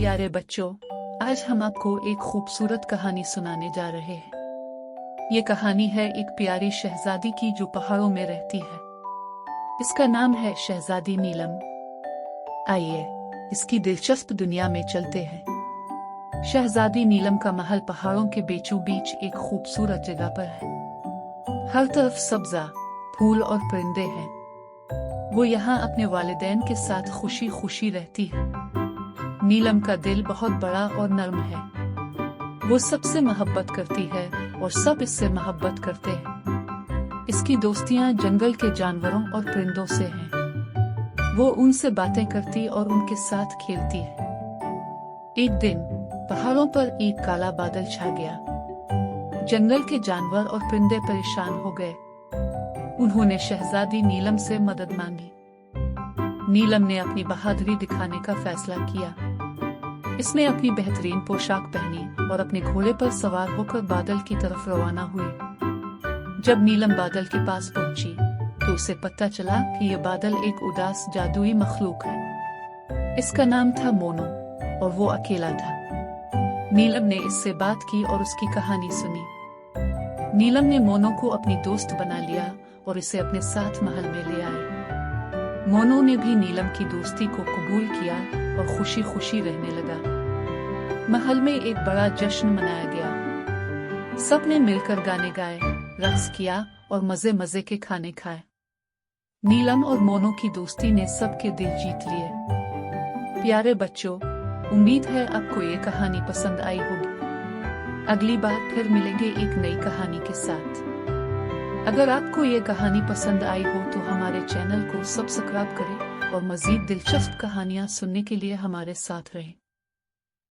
प्यारे बच्चों, आज हम आपको एक खूबसूरत कहानी सुनाने जा रहे हैं। ये कहानी है एक प्यारी शहजादी की जो पहाड़ों में रहती है। इसका नाम है शहजादी नीलम। आइए इसकी दिलचस्प दुनिया में चलते हैं। शहजादी नीलम का महल पहाड़ों के बीचों बीच एक खूबसूरत जगह पर है। हर तरफ सब्जा, फूल और परिंदे हैं। वो यहाँ अपने वालिदैन के साथ खुशी खुशी रहती है। नीलम का दिल बहुत बड़ा और नर्म है। वो सबसे मोहब्बत करती है और सब इससे मोहब्बत करते हैं। इसकी दोस्तियां जंगल के जानवरों और परिंदों से हैं। वो उनसे बातें करती और उनके साथ खेलती है। एक दिन पहाड़ों पर एक काला बादल छा गया। जंगल के जानवर और परिंदे परेशान हो गए। उन्होंने शहजादी नीलम से मदद मांगी। नीलम ने अपनी बहादुरी दिखाने का फैसला किया। इसने अपनी बेहतरीन पोशाक पहनी और अपने घोड़े पर सवार होकर बादल की तरफ रवाना हुई। जब नीलम बादल के पास पहुंची तो उसे पता चला कि यह बादल एक उदास जादुई मखलूक है। इसका नाम था मोनो और वो अकेला था। नीलम ने इससे बात की और उसकी कहानी सुनी। नीलम ने मोनो को अपनी दोस्त बना लिया और इसे अपने साथ महल में ले आए। मोनो ने भी नीलम की दोस्ती को कबूल किया और खुशी खुशी रहने लगा। महल में एक बड़ा जश्न मनाया गया। सब ने मिलकर गाने गाए, रक्स किया और मजे मजे के खाने खाए। नीलम और मोनो की दोस्ती ने सबके दिल जीत लिए। प्यारे बच्चों, उम्मीद है आपको ये कहानी पसंद आई होगी। अगली बार फिर मिलेंगे एक नई कहानी के साथ। अगर आपको ये कहानी पसंद आई हो तो हमारे चैनल को सब्सक्राइब करें और मजीद दिलचस्प कहानियाँ सुनने के लिए हमारे साथ रहें।